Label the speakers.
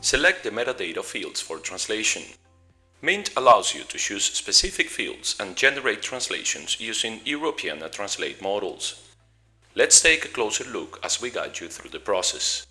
Speaker 1: Select the metadata fields for translation. Mint allows you to choose specific fields and generate translations using Europeana translate models. Let's take a closer look as we guide you through the process.